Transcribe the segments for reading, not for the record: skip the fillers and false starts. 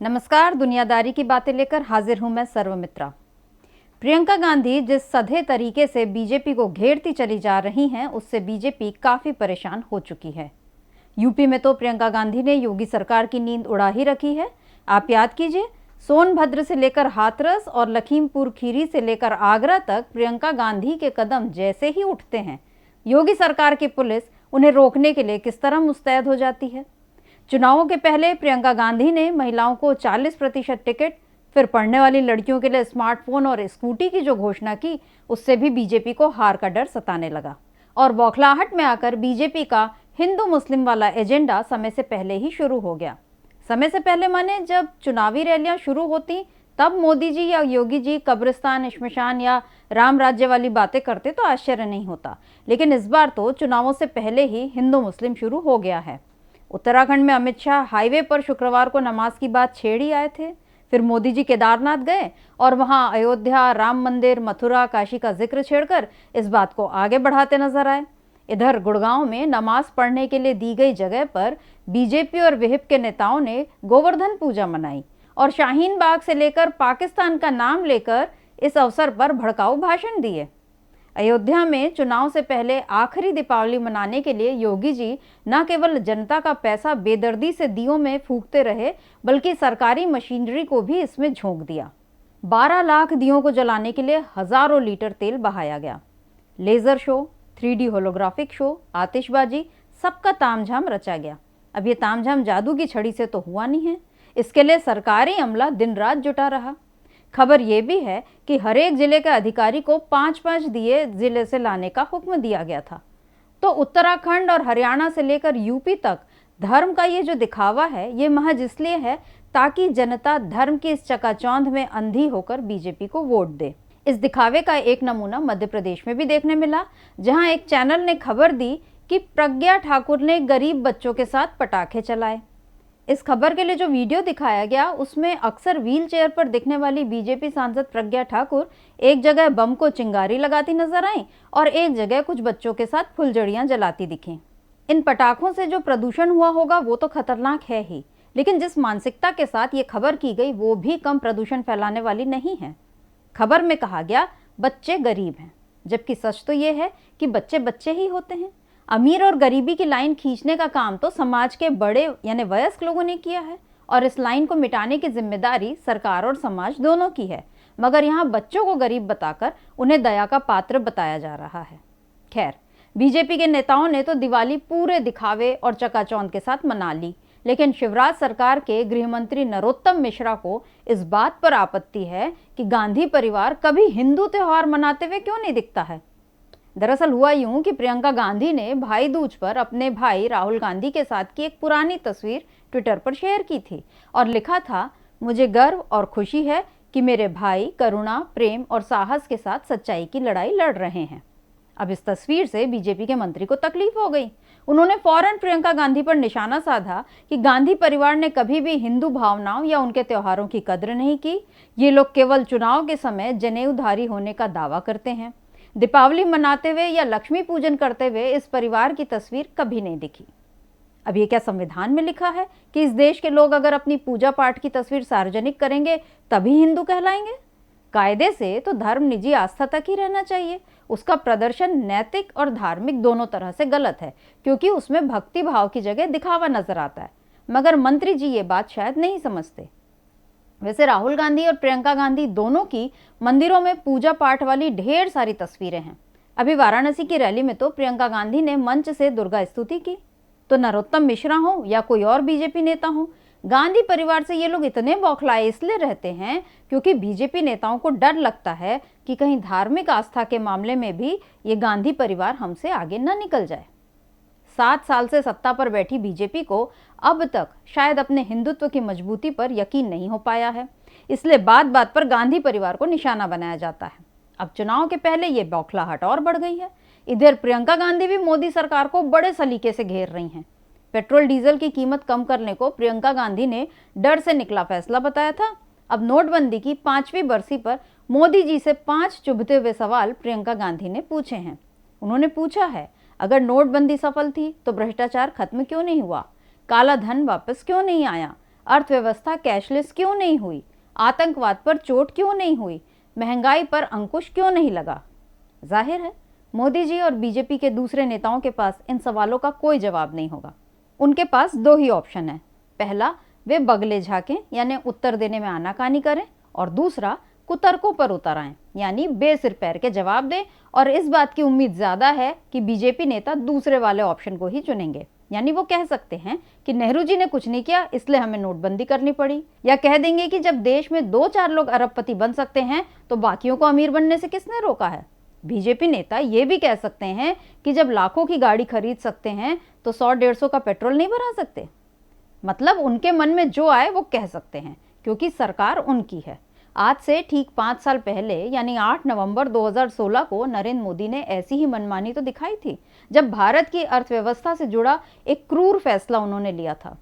नमस्कार, दुनियादारी की बातें लेकर हाजिर हूं मैं सर्वमित्रा। प्रियंका गांधी जिस सधे तरीके से बीजेपी को घेरती चली जा रही हैं, उससे बीजेपी काफी परेशान हो चुकी है। यूपी में तो प्रियंका गांधी ने योगी सरकार की नींद उड़ा ही रखी है। आप याद कीजिए, सोनभद्र से लेकर हाथरस और लखीमपुर खीरी से लेकर आगरा तक प्रियंका गांधी के कदम जैसे ही उठते हैं, योगी सरकार की पुलिस उन्हें रोकने के लिए किस तरह मुस्तैद हो जाती है। चुनावों के पहले प्रियंका गांधी ने महिलाओं को 40% टिकट, फिर पढ़ने वाली लड़कियों के लिए स्मार्टफोन और स्कूटी की जो घोषणा की, उससे भी बीजेपी को हार का डर सताने लगा और बौखलाहट में आकर बीजेपी का हिंदू मुस्लिम वाला एजेंडा समय से पहले ही शुरू हो गया। समय से पहले माने जब चुनावी रैलियां शुरू होती तब मोदी जी या योगी जी कब्रिस्तान, श्मशान या राम राज्य वाली बातें करते तो आश्चर्य नहीं होता, लेकिन इस बार तो चुनावों से पहले ही हिंदू मुस्लिम शुरू हो गया है। उत्तराखंड में अमित शाह हाईवे पर शुक्रवार को नमाज की बात छेड़ ही आए थे। फिर मोदी जी केदारनाथ गए और वहां अयोध्या, राम मंदिर, मथुरा, काशी का जिक्र छेड़कर इस बात को आगे बढ़ाते नजर आए। इधर गुड़गांव में नमाज पढ़ने के लिए दी गई जगह पर बीजेपी और विहिप के नेताओं ने गोवर्धन पूजा मनाई और शाहीन बाग से लेकर पाकिस्तान का नाम लेकर इस अवसर पर भड़काऊ भाषण दिए। अयोध्या में चुनाव से पहले आखिरी दीपावली मनाने के लिए योगी जी न केवल जनता का पैसा बेदर्दी से दियों में फूंकते रहे, बल्कि सरकारी मशीनरी को भी इसमें झोंक दिया। 12 लाख दियों को जलाने के लिए हजारों लीटर तेल बहाया गया। Laser show, 3D holographic show, आतिशबाजी, सबका तामझाम रचा गया। अब ये तामझाम जादू की छड़ी से तो हुआ नहीं है, इसके लिए सरकारी अमला दिन रात जुटा रहा। खबर यह भी है कि हर एक जिले के अधिकारी को 5-5 दिए जिले से लाने का हुक्म दिया गया था। तो उत्तराखंड और हरियाणा से लेकर यूपी तक धर्म का ये जो दिखावा है, ये महज इसलिए है ताकि जनता धर्म की इस चकाचौंध में अंधी होकर बीजेपी को वोट दे। इस दिखावे का एक नमूना मध्य प्रदेश में भी देखने मिला, जहां एक चैनल ने खबर दी कि प्रज्ञा ठाकुर ने गरीब बच्चों के साथ पटाखे चलाए। इस खबर के लिए जो वीडियो दिखाया गया, उसमें अक्सर व्हील चेयर पर दिखने वाली बीजेपी सांसद प्रज्ञा ठाकुर एक जगह बम को चिंगारी लगाती नजर आई और एक जगह कुछ बच्चों के साथ फुलझड़ियां जलाती दिखीं। इन पटाखों से जो प्रदूषण हुआ होगा वो तो खतरनाक है ही, लेकिन जिस मानसिकता के साथ ये खबर की गई वो भी कम प्रदूषण फैलाने वाली नहीं है। खबर में कहा गया बच्चे गरीब हैं, जबकि सच तो ये है कि बच्चे बच्चे ही होते हैं। अमीर और गरीबी की लाइन खींचने का काम तो समाज के बड़े यानी वयस्क लोगों ने किया है और इस लाइन को मिटाने की जिम्मेदारी सरकार और समाज दोनों की है, मगर यहाँ बच्चों को गरीब बताकर उन्हें दया का पात्र बताया जा रहा है। खैर, बीजेपी के नेताओं ने तो दिवाली पूरे दिखावे और चकाचौंध के साथ मना ली, लेकिन शिवराज सरकार के गृह मंत्री नरोत्तम मिश्रा को इस बात पर आपत्ति है कि गांधी परिवार कभी हिंदू त्योहार मनाते हुए क्यों नहीं दिखता है। दरअसल हुआ यूं कि प्रियंका गांधी ने भाई दूज पर अपने भाई राहुल गांधी के साथ की एक पुरानी तस्वीर ट्विटर पर शेयर की थी और लिखा था, मुझे गर्व और खुशी है कि मेरे भाई करुणा, प्रेम और साहस के साथ सच्चाई की लड़ाई लड़ रहे हैं। अब इस तस्वीर से बीजेपी के मंत्री को तकलीफ हो गई। उन्होंने फौरन प्रियंका गांधी पर निशाना साधा कि गांधी परिवार ने कभी भी हिंदू भावनाओं या उनके त्योहारों की कद्र नहीं की। ये लोग केवल चुनाव के समय जनेऊधारी होने का दावा करते हैं। दीपावली मनाते हुए या लक्ष्मी पूजन करते हुए इस परिवार की तस्वीर कभी नहीं दिखी। अब ये क्या संविधान में लिखा है कि इस देश के लोग अगर अपनी पूजा पाठ की तस्वीर सार्वजनिक करेंगे तभी हिंदू कहलाएंगे? कायदे से तो धर्म निजी आस्था तक ही रहना चाहिए। उसका प्रदर्शन नैतिक और धार्मिक दोनों तरह से गलत है, क्योंकि उसमें भक्ति भाव की जगह दिखावा नजर आता है। मगर मंत्री जी ये बात शायद नहीं समझते। वैसे राहुल गांधी और प्रियंका गांधी दोनों की मंदिरों में पूजा पाठ वाली ढेर सारी तस्वीरें हैं। अभी वाराणसी की रैली में तो प्रियंका गांधी ने मंच से दुर्गा स्तुति की। तो नरोत्तम मिश्रा हो या कोई और बीजेपी नेता हो, गांधी परिवार से ये लोग इतने बौखलाए इसलिए रहते हैं क्योंकि बीजेपी नेताओं को डर लगता है कि कहीं धार्मिक आस्था के मामले में भी ये गांधी परिवार हमसे आगे न निकल जाए। 7 साल से सत्ता पर बैठी बीजेपी को अब तक शायद अपने हिंदुत्व की मजबूती पर यकीन नहीं हो पाया है, इसलिए बात बात पर गांधी परिवार को निशाना बनाया जाता है। अब चुनाव के पहले ये बौखलाहट और बढ़ गई है। इधर प्रियंका गांधी भी मोदी सरकार को बड़े सलीके से घेर रही हैं। पेट्रोल डीजल की कीमत कम करने को प्रियंका गांधी ने डर से निकला फैसला बताया था। अब नोटबंदी की 5वीं बरसी पर मोदी जी से 5 चुभते हुए सवाल प्रियंका गांधी ने पूछे हैं। उन्होंने पूछा है, अगर नोटबंदी सफल थी तो भ्रष्टाचार खत्म क्यों नहीं हुआ? काला धन वापस क्यों नहीं आया? अर्थव्यवस्था कैशलेस क्यों नहीं हुई, आतंकवाद पर चोट क्यों नहीं हुई, महंगाई पर अंकुश क्यों नहीं लगा। जाहिर है मोदी जी और बीजेपी के दूसरे नेताओं के पास इन सवालों का कोई जवाब नहीं होगा। उनके पास दो ही ऑप्शन है, पहला वे बगले झांकें यानी उत्तर देने में आनाकानी करें, और दूसरा कुतर्कों पर उतर आएं यानी बेसिर पैर के जवाब दें। और इस बात की उम्मीद ज्यादा है कि बीजेपी नेता दूसरे वाले ऑप्शन को ही चुनेंगे, यानी वो कह सकते हैं कि नेहरू जी ने कुछ नहीं किया इसलिए हमें नोटबंदी करनी पड़ी, या कह देंगे कि जब देश में 2-4 लोग अरबपति बन सकते हैं तो बाकियों को अमीर बनने से किसने रोका है। बीजेपी नेता ये भी कह सकते हैं कि जब लाखों की गाड़ी खरीद सकते हैं तो 100-150 का पेट्रोल नहीं भरा सकते। मतलब उनके मन में जो आए वो कह सकते हैं, क्योंकि सरकार उनकी है। आज से ठीक 5 साल पहले यानी 8 नवंबर 2016 को नरेंद्र मोदी ने ऐसी ही मनमानी तो दिखाई थी, जब भारत की अर्थव्यवस्था से जुड़ा एक क्रूर फैसला उन्होंने लिया था।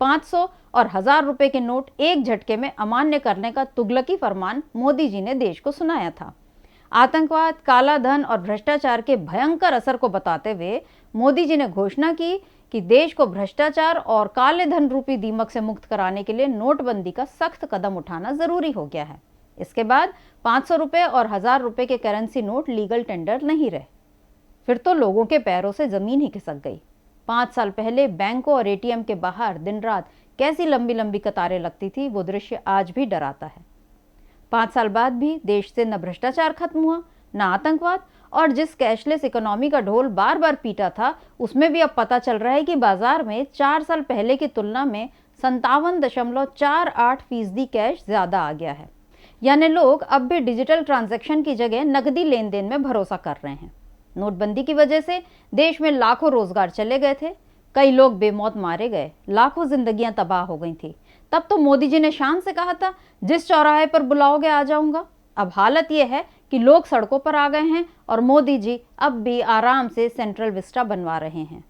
500 और 1000 रुपए के नोट एक झटके में अमान्य करने का तुगलकी फरमान मोदी जी ने देश को सुनाया था। आतंकवाद, काला धन और भ्रष्टाचार के भयंकर असर को बताते हुए मोदी जी ने घोषणा की कि देश को भ्रष्टाचार और काले धन रूपी दीमक से मुक्त कराने के लिए नोटबंदी का सख्त कदम उठाना जरूरी हो गया है। इसके बाद 500 रुपए और 1000 रुपए के करेंसी नोट लीगल टेंडर नहीं रहे। फिर तो लोगों के पैरों से जमीन ही खिसक गई। 5 साल पहले बैंकों और एटीएम के बाहर दिन रात कैसी लंबी लंबी कतारें लगती थी, वो दृश्य आज भी डराता है। 5 साल बाद भी देश से न भ्रष्टाचार खत्म हुआ, न आतंकवाद, और जिस कैशलेस इकोनॉमी का ढोल बार बार पीटा था उसमें भी अब पता चल रहा है कि बाजार में 4 साल पहले की तुलना में 57.48% कैश ज्यादा आ गया है। यानी लोग अब भी डिजिटल ट्रांजैक्शन की जगह नकदी लेन देन में भरोसा कर रहे हैं। नोटबंदी की वजह से देश में लाखों रोजगार चले गए थे, कई लोग बेमौत मारे गए, लाखों जिंदगियां तबाह हो गई थी। तब तो मोदी जी ने शान से कहा था, जिस चौराहे पर बुलाओगे आ जाऊंगा। अब हालत यह है कि लोग सड़कों पर आ गए हैं और मोदी जी अब भी आराम से सेंट्रल विस्टा बनवा रहे हैं।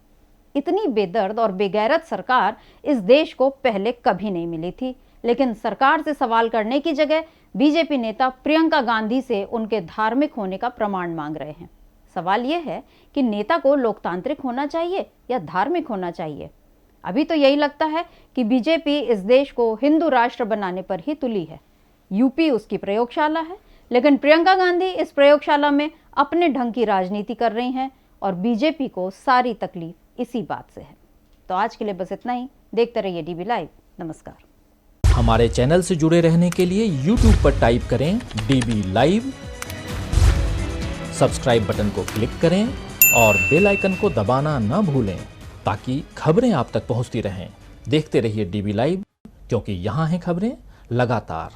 इतनी बेदर्द और बेगैरत सरकार इस देश को पहले कभी नहीं मिली थी। लेकिन सरकार से सवाल करने की जगह बीजेपी नेता प्रियंका गांधी से उनके धार्मिक होने का प्रमाण मांग रहे हैं। सवाल यह है कि नेता को लोकतांत्रिक होना चाहिए या धार्मिक होना चाहिए। अभी तो यही लगता है कि बीजेपी इस देश को हिंदू राष्ट्र बनाने पर ही तुली है। यूपी उसकी प्रयोगशाला है, लेकिन प्रियंका गांधी इस प्रयोगशाला में अपने ढंग की राजनीति कर रही हैं और बीजेपी को सारी तकलीफ इसी बात से है। तो आज के लिए बस इतना ही। देखते रहिए डीबी लाइव। नमस्कार। हमारे चैनल से जुड़े रहने के लिए YouTube पर टाइप करें डीबी लाइव, सब्सक्राइब बटन को क्लिक करें और बेल आइकन को दबाना ना भूलें ताकि खबरें आप तक पहुंचती रहें। देखते रहिए डीबी लाइव, क्योंकि यहाँ हैं खबरें लगातार।